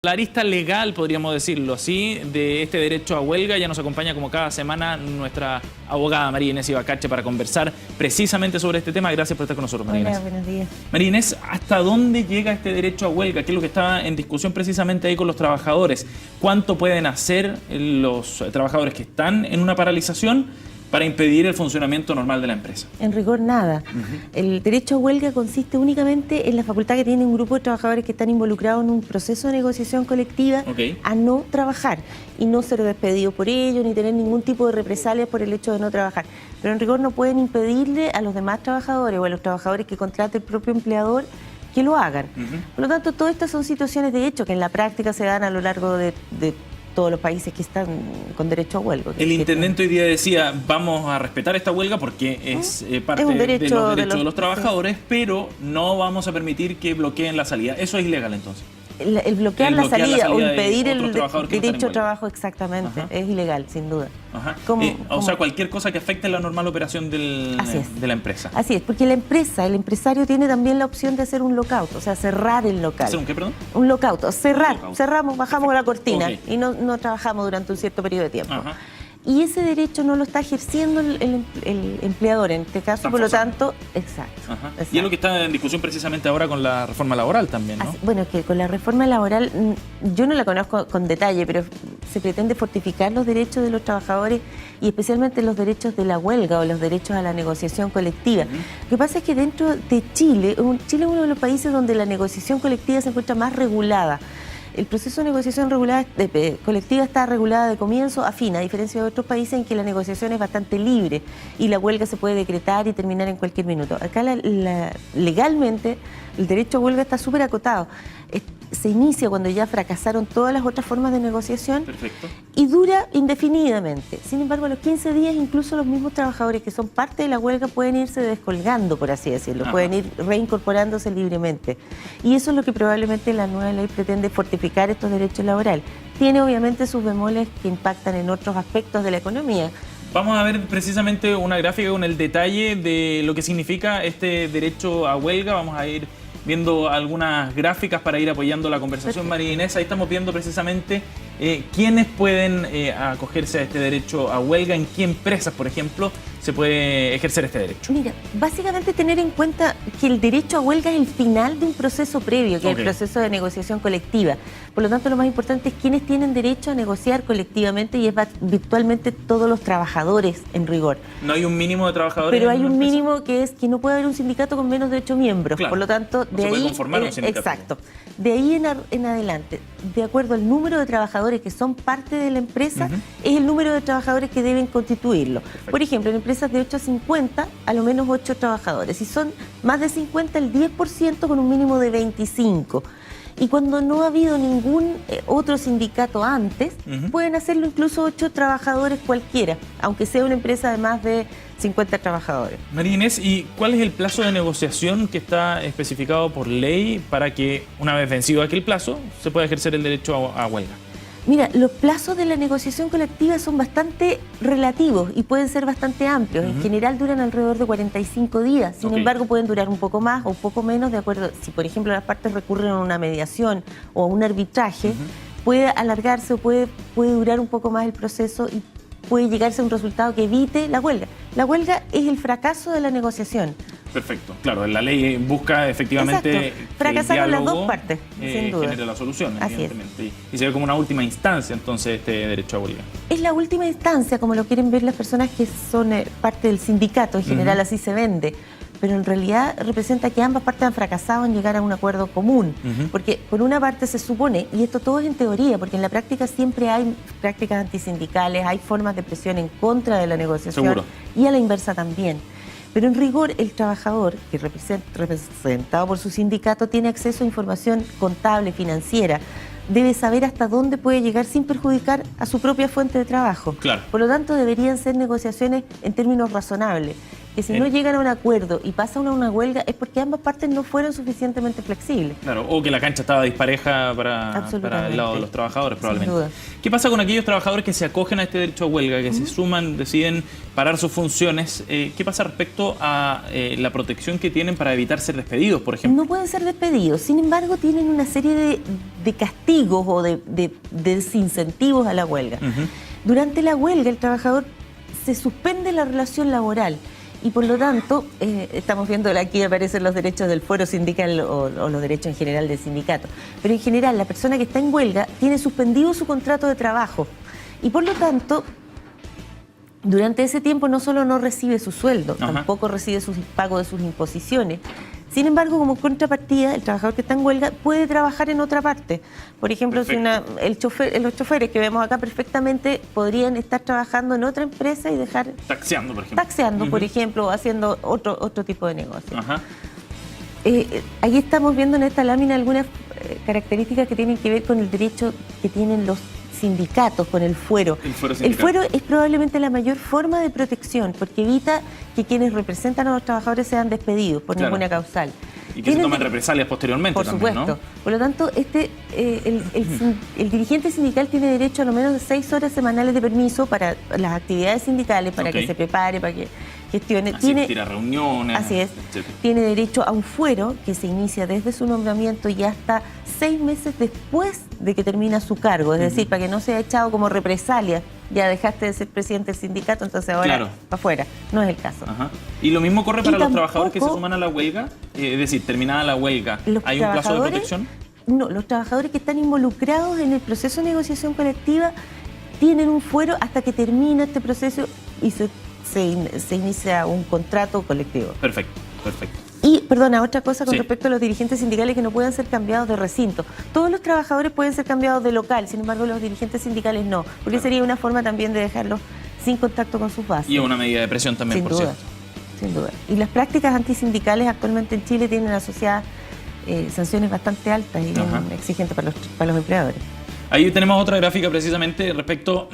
La arista legal, podríamos decirlo así, de este derecho a huelga. Ya nos acompaña como cada semana nuestra abogada María Inés Ibacache para conversar precisamente sobre este tema. Gracias por estar con nosotros, María Inés. Hola, buenos días. María Inés, ¿hasta dónde llega este derecho a huelga? ¿Qué es lo que estaba en discusión precisamente ahí con los trabajadores? ¿Cuánto pueden hacer los trabajadores que están en una paralización para impedir el funcionamiento normal de la empresa? En rigor, nada. El derecho a huelga consiste únicamente en la facultad que tiene un grupo de trabajadores que están involucrados en un proceso de negociación colectiva a no trabajar y no ser despedidos por ello, ni tener ningún tipo de represalias por el hecho de no trabajar. Pero en rigor no pueden impedirle a los demás trabajadores o a los trabajadores que contrate el propio empleador que lo hagan. Por lo tanto, todas estas son situaciones de hecho que en la práctica se dan a lo largo de todos los países que están con derecho a huelga. El intendente hoy día decía, vamos a respetar esta huelga porque es parte de los derechos de los trabajadores, pero no vamos a permitir que bloqueen la salida. ¿Eso es ilegal entonces? El bloquear la salida o impedir el derecho a trabajo, exactamente, es ilegal, sin duda. O sea, cualquier cosa que afecte la normal operación de la empresa. Así es, porque el empresario tiene también la opción de hacer un lockout, o sea, cerrar el local. ¿Hacer un qué, perdón? Un lockout, o cerrar, cerramos, bajamos la cortina y no trabajamos durante un cierto periodo de tiempo. Y ese derecho no lo está ejerciendo el empleador en este caso, por lo tanto, exacto. Y es lo que está en discusión precisamente ahora con la reforma laboral también, ¿no? Bueno, que con la reforma laboral, yo no la conozco con detalle, pero se pretende fortificar los derechos de los trabajadores y especialmente los derechos de la huelga o los derechos a la negociación colectiva. Lo que pasa es que dentro de Chile es uno de los países donde la negociación colectiva se encuentra más regulada. El proceso de negociación colectiva está regulada de comienzo a fin, a diferencia de otros países en que la negociación es bastante libre y la huelga se puede decretar y terminar en cualquier minuto. Acá legalmente el derecho a huelga está súper acotado. Se inicia cuando ya fracasaron todas las otras formas de negociación y dura indefinidamente. Sin embargo, a los 15 días incluso los mismos trabajadores que son parte de la huelga pueden irse descolgando, por así decirlo, pueden ir reincorporándose libremente. Y eso es lo que probablemente la nueva ley pretende, fortificar estos derechos laborales. Tiene obviamente sus bemoles que impactan en otros aspectos de la economía. Vamos a ver precisamente una gráfica con el detalle de lo que significa este derecho a huelga. Vamos a ir viendo algunas gráficas para ir apoyando la conversación, María Inés. Ahí estamos viendo precisamente quiénes pueden acogerse a este derecho a huelga, en qué empresas, por ejemplo, se puede ejercer este derecho. Mira, básicamente tener en cuenta que el derecho a huelga es el final de un proceso previo, que es el proceso de negociación colectiva. Por lo tanto, lo más importante es quiénes tienen derecho a negociar colectivamente y es virtualmente todos los trabajadores en rigor. ¿No hay un mínimo de trabajadores? Pero hay un mínimo que es que no puede haber un sindicato con menos de 8 miembros. Por lo tanto, de ahí... puede conformar un sindicato. Exacto. De ahí en adelante, de acuerdo al número de trabajadores que son parte de la empresa, es el número de trabajadores que deben constituirlo. Por ejemplo, en empresas de 8 a 50, a lo menos 8 trabajadores. Si son más de 50, el 10% con un mínimo de 25. Y cuando no ha habido ningún otro sindicato antes, pueden hacerlo incluso 8 trabajadores cualquiera, aunque sea una empresa de más de 50 trabajadores. María Inés, ¿y cuál es el plazo de negociación que está especificado por ley para que, una vez vencido aquel plazo, se pueda ejercer el derecho a huelga? Mira, los plazos de la negociación colectiva son bastante relativos y pueden ser bastante amplios. En general duran alrededor de 45 días. Sin embargo, pueden durar un poco más o un poco menos, de acuerdo. Si, por ejemplo, las partes recurren a una mediación o a un arbitraje, puede alargarse o puede durar un poco más el proceso y puede llegarse a un resultado que evite la huelga. La huelga es el fracaso de la negociación. Perfecto, claro, la ley busca efectivamente fracasaron las dos partes, sin duda. Genere la solución, evidentemente. Y se ve como una última instancia entonces este derecho a huelga. Es la última instancia, como lo quieren ver las personas que son parte del sindicato, en general así se vende. Pero en realidad representa que ambas partes han fracasado en llegar a un acuerdo común. Porque por una parte se supone, y esto todo es en teoría, porque en la práctica siempre hay prácticas antisindicales, hay formas de presión en contra de la negociación y a la inversa también. Pero en rigor el trabajador, que representado por su sindicato, tiene acceso a información contable, financiera, debe saber hasta dónde puede llegar sin perjudicar a su propia fuente de trabajo. Por lo tanto, deberían ser negociaciones en términos razonables. que si no llegan a un acuerdo y pasan a una huelga es porque ambas partes no fueron suficientemente flexibles. Claro, o que la cancha estaba dispareja para el lado de los trabajadores, probablemente. Sin duda. ¿Qué pasa con aquellos trabajadores que se acogen a este derecho a huelga, que se suman, deciden parar sus funciones? ¿Qué pasa respecto a la protección que tienen para evitar ser despedidos, por ejemplo? No pueden ser despedidos, sin embargo tienen una serie de castigos o de desincentivos a la huelga. Durante la huelga el trabajador se suspende la relación laboral y por lo tanto, estamos viendo aquí aparecen los derechos del fuero sindical o los derechos en general del sindicato, pero en general la persona que está en huelga tiene suspendido su contrato de trabajo y por lo tanto durante ese tiempo no solo no recibe su sueldo, tampoco recibe su pago de sus imposiciones. Sin embargo, como contrapartida, el trabajador que está en huelga puede trabajar en otra parte. Por ejemplo, si los choferes que vemos acá perfectamente podrían estar trabajando en otra empresa y dejar... Taxiando, por ejemplo. Taxiando, por ejemplo, o haciendo otro tipo de negocio. Aquí estamos viendo en esta lámina algunas características que tienen que ver con el derecho que tienen los sindicatos, con el fuero. El fuero es probablemente la mayor forma de protección porque evita que quienes representan a los trabajadores sean despedidos por ninguna causal. Y que se tomen represalias posteriormente por también, supuesto. ¿no? Por lo tanto, el dirigente sindical tiene derecho a lo menos de 6 horas semanales de permiso para las actividades sindicales, para que se prepare, para que gestione. Asistir a reuniones. Así es. Tiene derecho a un fuero que se inicia desde su nombramiento y hasta 6 meses después de que termina su cargo. Es decir, para que no sea echado como represalia. Ya dejaste de ser presidente del sindicato, entonces ahora para afuera. No es el caso. ¿Y lo mismo corre para los trabajadores que se suman a la huelga? Es decir, terminada la huelga, ¿hay un plazo de protección? No, los trabajadores que están involucrados en el proceso de negociación colectiva tienen un fuero hasta que termina este proceso y se inicia un contrato colectivo. Perfecto, perfecto. Y, perdona, otra cosa con respecto a los dirigentes sindicales que no pueden ser cambiados de recinto. Todos los trabajadores pueden ser cambiados de local, sin embargo los dirigentes sindicales no, porque sería una forma también de dejarlos sin contacto con sus bases. Y una medida de presión también, por cierto. Sin duda. Y las prácticas antisindicales actualmente en Chile tienen asociadas sanciones bastante altas y exigentes para los empleadores. Ahí tenemos otra gráfica precisamente respecto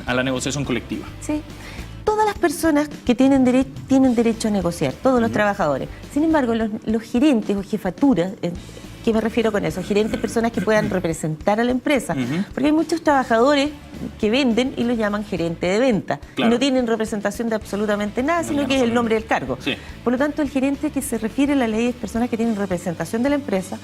a la negociación colectiva. Sí. Todas las personas que tienen derecho a negociar, todos los trabajadores. Sin embargo, los gerentes o jefaturas, ¿qué me refiero con eso? Gerentes, personas que puedan representar a la empresa. Porque hay muchos trabajadores que venden y los llaman gerente de venta. Y no tienen representación de absolutamente nada, sino que es el nombre del cargo. Por lo tanto, el gerente que se refiere a la ley es personas que tienen representación de la empresa,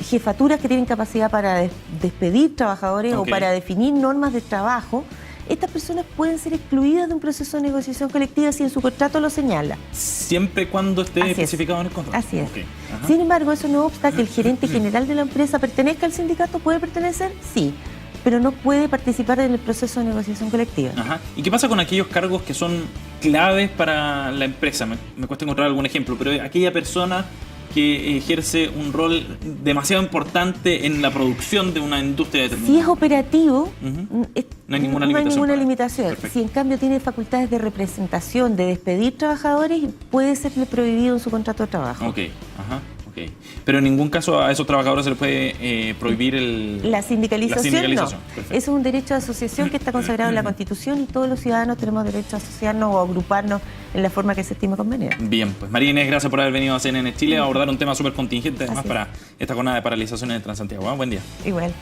jefaturas que tienen capacidad para despedir trabajadores o para definir normas de trabajo. Estas personas pueden ser excluidas de un proceso de negociación colectiva si en su contrato lo señala. Siempre y cuando esté especificado en el contrato. Así es. Sin embargo, eso no obsta que el gerente general de la empresa pertenezca al sindicato. ¿Puede pertenecer? Sí, pero no puede participar en el proceso de negociación colectiva. ¿Y qué pasa con aquellos cargos que son claves para la empresa? Me cuesta encontrar algún ejemplo, pero aquella persona que ejerce un rol demasiado importante en la producción de una industria determinada. Si es operativo, no hay ninguna limitación. Si en cambio tiene facultades de representación, de despedir trabajadores, puede serle prohibido en su contrato de trabajo. Pero en ningún caso a esos trabajadores se les puede prohibir la sindicalización. No. Eso es un derecho de asociación que está consagrado en la Constitución y todos los ciudadanos tenemos derecho a asociarnos o agruparnos en la forma que se estime conveniente. Bien, pues María Inés, gracias por haber venido a CNN Chile a abordar un tema súper contingente, además para esta jornada de paralizaciones de Transantiago. Buen día. Igual.